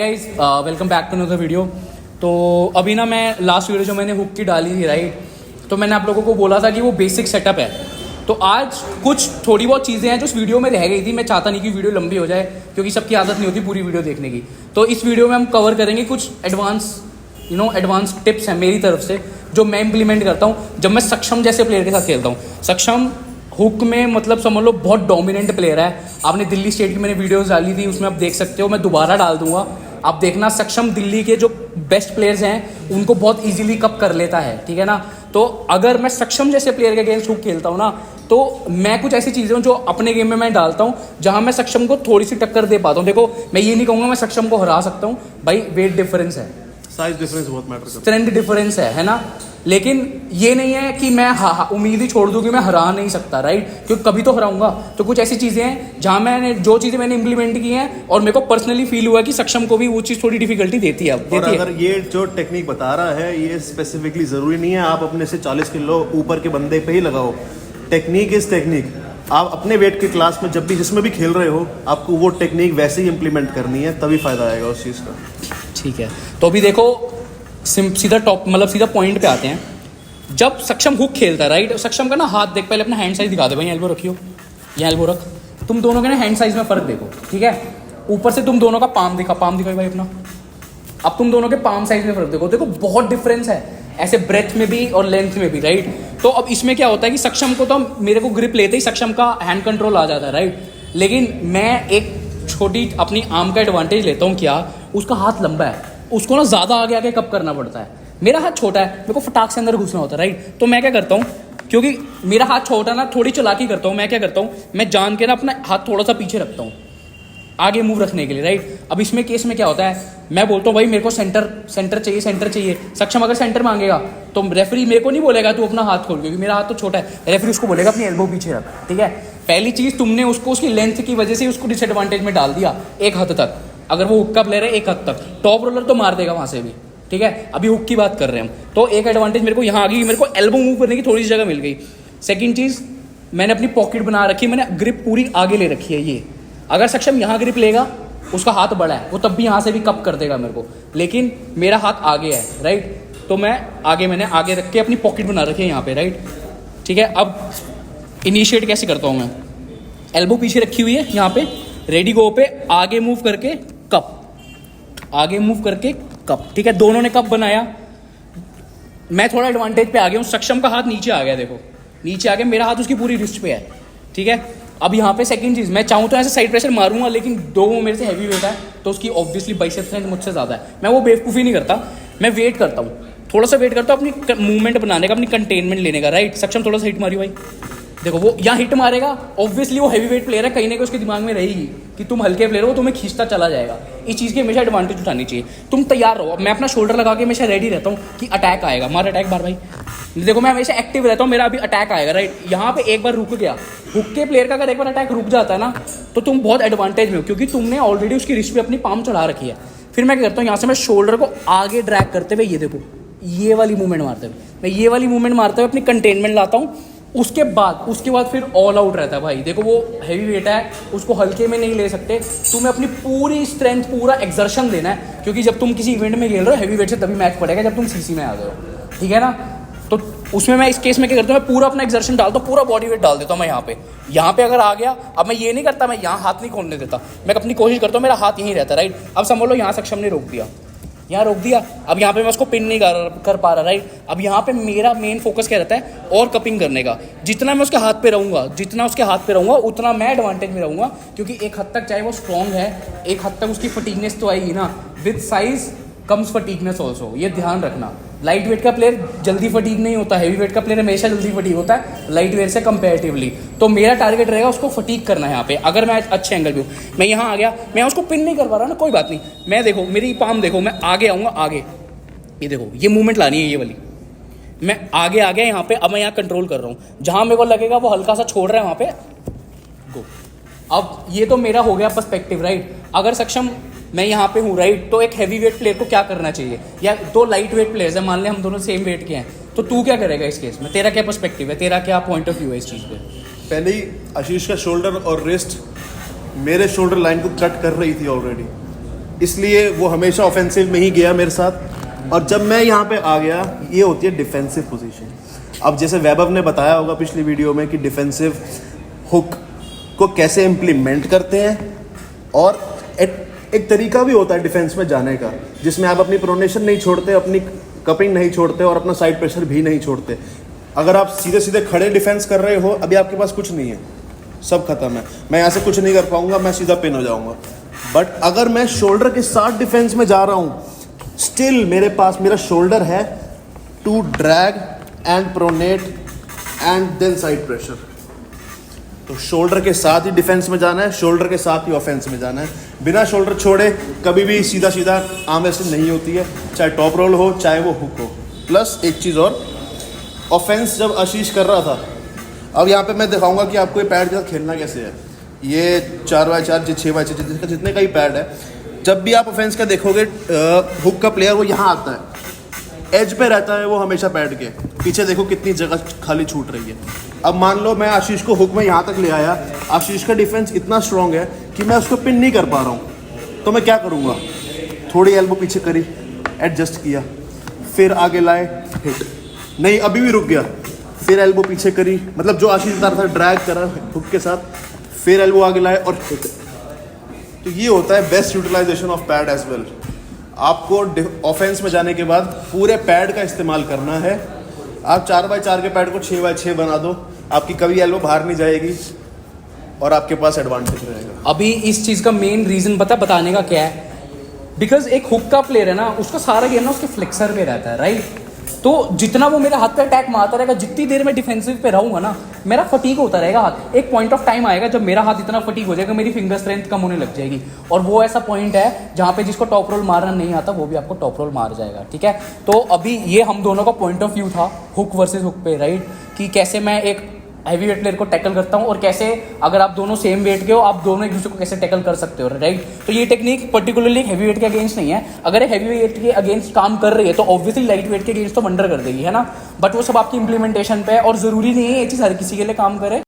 Guys welcome back to another video. तो अभी ना मैं लास्ट वीडियो जो मैंने हुक की डाली थी राइट, तो मैंने आप लोगों को बोला था कि वो बेसिक सेटअप है। तो आज कुछ थोड़ी बहुत चीज़ें हैं जो उस वीडियो में रह गई थी। मैं चाहता नहीं कि वीडियो लंबी हो जाए क्योंकि सबकी आदत नहीं होती पूरी वीडियो देखने की। तो इस वीडियो में हम कवर करेंगे कुछ एडवांस टिप्स हैं मेरी तरफ से जो मैं इंप्लीमेंट करता हूँ जब मैं सक्षम जैसे प्लेयर के साथ खेलता हूँ। सक्षम हुक में मतलब समझ लो बहुत डोमिनेंट प्लेयर है। आपने दिल्ली स्टेट की मैंने वीडियोस डाली थी, उसमें आप देख सकते हो, मैं दोबारा डाल दूंगा, आप देखना। सक्षम दिल्ली के जो बेस्ट प्लेयर्स हैं उनको बहुत इजीली कप कर लेता है, ठीक है ना। तो अगर मैं सक्षम जैसे प्लेयर के अगेंस्ट हुक खेलता हूँ ना, तो मैं कुछ ऐसी चीज़ें जो अपने गेम में मैं डालता हूँ जहाँ मैं सक्षम को थोड़ी सी टक्कर दे पाता हूँ। देखो मैं ये नहीं कहूँगा मैं सक्षम को हरा सकता हूँ, भाई वेट डिफरेंस है, साइज डिफरेंस बहुत मैटर करता है, स्ट्रेंथ डिफरेंस है ना। लेकिन ये नहीं है कि मैं उम्मीद ही छोड़ दूं कि मैं हरा नहीं सकता, राइट, क्योंकि कभी तो हराऊंगा। तो कुछ ऐसी चीज़ें हैं जहाँ जो चीज़ें मैंने इंप्लीमेंट की हैं और मेरे को पर्सनली फील हुआ कि सक्षम को भी वो चीज़ थोड़ी डिफिकल्टी देती है। और अगर ये जो टेक्निक बता रहा है ये स्पेसिफिकली ज़रूरी नहीं है आप अपने से 40 किलो ऊपर के बंदे पे ही लगाओ। Technique is technique. आप अपने वेट की क्लास में जब भी जिसमें भी खेल रहे हो आपको वो टेक्निक वैसे ही इम्प्लीमेंट करनी है, तभी फायदा आएगा उस चीज़ का। ठीक है, तो अभी देखो सीधा पॉइंट पे आते हैं। जब सक्षम हुक खेलता है राइट, सक्षम का ना हाथ देख, पहले अपना हैंड साइज दिखा दे भाई, एल्बो रखियो, ये एल्बो रख। तुम दोनों के ना हैंड साइज में फर्क देखो, ठीक है। ऊपर से तुम दोनों का पाम दिखाओ भाई अपना। अब तुम दोनों के पाम साइज में फर्क देखो बहुत डिफरेंस है ऐसे ब्रेथ में भी और लेंथ में भी, राइट। तो अब इसमें क्या होता है कि सक्षम को तो मेरे को ग्रिप लेते ही सक्षम का हैंड कंट्रोल आ जाता है, राइट। लेकिन मैं एक छोटी अपनी आर्म का एडवांटेज लेता हूँ, क्या, उसका हाथ लंबा है, उसको ना ज़्यादा आगे आगे कब करना पड़ता है। मेरा हाथ छोटा है, मेरे को फटाक से अंदर घुसना होता है, राइट। तो मैं क्या करता हूँ, क्योंकि मेरा हाथ छोटा ना, थोड़ी चालाकी करता हूँ। मैं क्या करता हूँ, मैं जान के ना अपना हाथ थोड़ा सा पीछे रखता हूँ आगे मूव रखने के लिए, राइट। अब इसमें केस में क्या होता है, मैं बोलता हूँ भाई मेरे को सेंटर चाहिए। सक्षम अगर सेंटर मांगेगा तो रेफरी मेरे को नहीं बोलेगा तू अपना हाथ खोल, क्योंकि मेरा हाथ तो छोटा है। रेफरी उसको बोलेगा अपनी एल्बो पीछे रख, ठीक है। पहली चीज़, तुमने उसको उसकी लेंथ की वजह से उसको डिसएडवांटेज में डाल दिया एक हद तक। अगर वो हुक का प्लेयर है एक हद तक, टॉप रोलर तो मार देगा वहाँ से भी, ठीक है। अभी हुक की बात कर रहे हैं हम, तो एक एडवांटेज मेरे को यहाँ आ गई, मेरे को एल्बो मूव करने की थोड़ी सी जगह मिल गई। सेकंड चीज़, मैंने अपनी पॉकेट बना रखी है, मैंने ग्रिप पूरी आगे ले रखी है। ये अगर सक्षम यहाँ ग्रिप लेगा, उसका हाथ बड़ा है, वो तब भी यहाँ से भी कप कर देगा मेरे को, लेकिन मेरा हाथ आगे है, राइट। तो मैंने आगे रख के अपनी पॉकेट बना रखी है यहाँ पे, राइट, ठीक है। अब इनिशिएट कैसे करता हूँ मैं, एल्बो पीछे रखी हुई है यहाँ पे, रेडी गो पे आगे मूव करके कप, आगे मूव करके कप, ठीक है। दोनों ने कप बनाया, मैं थोड़ा एडवांटेज पे आ गया हूँ। सक्षम का हाथ नीचे आ गया, देखो नीचे आ गया, मेरा हाथ उसकी पूरी रिस्ट पे है, ठीक है। अब यहाँ पे सेकंड चीज़, मैं चाहूँ तो ऐसे साइड प्रेशर मारूंगा, लेकिन दो मेरे से हैवी वेट है तो उसकी ऑब्वियसली बाइसेप स्ट्रेंथ मुझसे ज़्यादा है। मैं वो बेवकूफ़ी नहीं करता, मैं वेट करता हूँ, थोड़ा सा वेट करता हूँ अपनी मूवमेंट बनाने का, अपनी कंटेनमेंट लेने का, राइट। सक्षम थोड़ा सा हिट मारी भाई, देखो वो यहाँ हिट मारेगा, ऑब्वियसली वो हैवी वेट प्लेयर है, कहीं ना कहीं उसके दिमाग में रहेगी कि तुम हल्के प्लेयर हो, तुम्हें खींचता चला जाएगा। इस चीज़ की हमेशा एडवांटेज उठानी चाहिए, तुम तैयार रहो। मैं अपना शोल्डर लगा के हमेशा रेडी रहता हूँ कि अटैक आएगा, मार अटैक बार भाई। देखो मैं हमेशा एक्टिव रहता हूँ, मेरा अभी अटैक आएगा, राइट। यहाँ पे एक बार रुक गया, हुक के प्लेयर का अगर एक बार अटैक रुक जाता है ना, तो तुम बहुत एडवांटेज में हो, क्योंकि तुमने ऑलरेडी उसकी रिस्ट पे अपनी पाम चढ़ा रखी है। फिर मैं क्या करता हूँ, यहाँ से मैं शोल्डर को आगे ड्रैग करते हुए, ये देखो ये वाली मूवमेंट मारते हुए, मैं ये वाली मूवमेंट मारते हुए अपनी कंटेनमेंट लाता हूँ। उसके बाद फिर ऑल आउट रहता है भाई। देखो वो हैवी वेट है, उसको हल्के में नहीं ले सकते, तुम्हें अपनी पूरी स्ट्रेंथ, पूरा एक्सर्शन देना है, क्योंकि जब तुम किसी इवेंट में खेल रहे हो हैवी वेट से तभी मैच पड़ेगा जब तुम सीसी में आ गए हो, ठीक है ना। तो उसमें मैं इस केस में क्या करता हूँ, मैं पूरा अपना एक्सर्शन डालता हूँ, पूरा बॉडी वेट डाल देता हूँ मैं यहाँ पे अगर आ गया। अब मैं ये नहीं करता, मैं यहाँ हाथ नहीं खोलने देता, मैं अपनी कोशिश करता हूँ मेरा हाथ यहीं रहता है, राइट। अब समझ लो यहाँ सक्षम ने रोक दिया, यहाँ रोक दिया, अब यहाँ पे मैं उसको पिन नहीं कर पा रहा, राइट। अब यहाँ पे मेरा मेन फोकस क्या रहता है, और कपिंग करने का। जितना मैं उसके हाथ पे रहूँगा उतना मैं एडवांटेज में रहूँगा, क्योंकि एक हद तक चाहे वो स्ट्रॉन्ग है, एक हद तक उसकी फटीगनेस तो आएगी ना, with size comes fatigueness also, ये ध्यान रखना। लाइट वेट का प्लेयर जल्दी फटीग नहीं होता, हैवी वेट का प्लेयर हमेशा जल्दी फटीग होता है लाइट वेट से कंपैरेटिवली। तो मेरा टारगेट रहेगा उसको फटीग करना है यहाँ पे। अगर मैं अच्छे एंगल पे हूँ, मैं यहाँ आ गया, मैं उसको पिन नहीं कर पा रहा ना, कोई बात नहीं, मैं देखो मेरी पाम देखो, मैं आगे आऊँगा, आगे ये देखो ये मूवमेंट लानी है, ये वाली मैं आगे आ गया यहाँ पे। अब मैं यहाँ कंट्रोल कर रहा हूँ, जहाँ मेरे को लगेगा वो हल्का सा छोड़ रहा है वहाँ पे गो। अब ये तो मेरा हो गया पर्सपेक्टिव, राइट। अगर सक्षम मैं यहाँ पे हूँ, राइट, तो एक हैवी वेट प्लेयर को क्या करना चाहिए, या दो लाइट वेट प्लेयर्स हैं, मान लें हम दोनों सेम वेट के हैं, तो तू क्या करेगा इस केस में, तेरा क्या पर्सपेक्टिव है, तेरा क्या पॉइंट ऑफ व्यू है इस चीज़ पे। पहले ही आशीष का शोल्डर और रिस्ट मेरे शोल्डर लाइन को कट कर रही थी ऑलरेडी, इसलिए वो हमेशा ऑफेंसिव में ही गया मेरे साथ। और जब मैं यहाँ पे आ गया, ये होती है डिफेंसिव पोजीशन। अब जैसे वैभव ने बताया होगा पिछली वीडियो में कि डिफेंसिव हुक को कैसे इम्प्लीमेंट करते हैं, और एक तरीका भी होता है डिफेंस में जाने का, जिसमें आप अपनी प्रोनेशन नहीं छोड़ते, अपनी कपिंग नहीं छोड़ते और अपना साइड प्रेशर भी नहीं छोड़ते। अगर आप सीधे सीधे खड़े डिफेंस कर रहे हो, अभी आपके पास कुछ नहीं है, सब खत्म है, मैं यहाँ से कुछ नहीं कर पाऊंगा, मैं सीधा पिन हो जाऊंगा। बट अगर मैं शोल्डर के साथ डिफेंस में जा रहा हूँ, स्टिल मेरे पास मेरा शोल्डर है to drag and pronate and then side pressure. तो शोल्डर के साथ ही डिफेंस में जाना है, शोल्डर के साथ ही ऑफेंस में जाना है। बिना शोल्डर छोड़े कभी भी सीधा सीधा आर्म रेसलिंग नहीं होती है, चाहे टॉप रोल हो चाहे वो हुक हो। प्लस एक चीज़ और, ऑफेंस जब आशीष कर रहा था, अब यहाँ पे मैं दिखाऊंगा कि आपको ये पैड के साथ खेलना कैसे है। ये 4x4 6x6 जितने का ही पैड है। जब भी आप ऑफेंस का देखोगे, हुक का प्लेयर वो यहाँ आता है, एज पे रहता है वो हमेशा पैड के पीछे। देखो कितनी जगह खाली छूट रही है। अब मान लो मैं आशीष को हुक में यहाँ तक ले आया, आशीष का डिफेंस इतना स्ट्रांग है कि मैं उसको पिन नहीं कर पा रहा हूँ, तो मैं क्या करूँगा, थोड़ी एल्बो पीछे करी, एडजस्ट किया, फिर आगे लाए, हिट, नहीं अभी भी रुक गया, फिर एल्बो पीछे करी, मतलब जो आशीष बता रहा था ड्रैग करा हुक के साथ, फिर एल्बो आगे लाए और हिट। तो ये होता है best utilization of pad as well. आपको ऑफेंस में जाने के बाद पूरे पैड का इस्तेमाल करना है। आप 4x4 के पैड को 6x6 बना दो, आपकी कभी एल्बो बाहर नहीं जाएगी और आपके पास एडवांटेज रहेगा। अभी इस चीज़ का मेन रीज़न बताने का क्या है, बिकॉज एक हुक का प्लेयर है ना, उसका सारा गेम ना उसके फ्लेक्सर पे रहता है, राइट। तो जितना वो मेरे हाथ पे अटैक मारता रहेगा, जितनी देर मैं डिफेंसिव पे रहूंगा ना, मेरा फटीग होता रहेगा हाथ। एक पॉइंट ऑफ टाइम आएगा जब मेरा हाथ इतना फटीग हो जाएगा, मेरी फिंगर स्ट्रेंथ कम होने लग जाएगी, और वो ऐसा पॉइंट है जहाँ पे जिसको टॉप रोल मारना नहीं आता वो भी आपको टॉप रोल मार जाएगा, ठीक है। तो अभी ये हम दोनों का पॉइंट ऑफ व्यू था हुक वर्सेज हुक पे, राइट, कि कैसे मैं एक हैवी वेट प्लेयर को टैकल करता हूँ, और कैसे अगर आप दोनों सेम वेट के हो, आप दोनों एक दूसरे को कैसे टैकल कर सकते हो, राइट। तो ये टेक्निक पर्टिकुलरली हैवी वेट के अगेंस्ट नहीं है। अगर एक हैवी वेट के अगेंस्ट काम कर रही है तो ऑब्वियसली लाइट वेट के अगेंस्ट तो वंडर कर देगी, है ना। बट वो सब आपकी इंप्लीमेंटेशन पे है, और ज़रूरी नहीं है ये चीज़ हर किसी के लिए काम करे।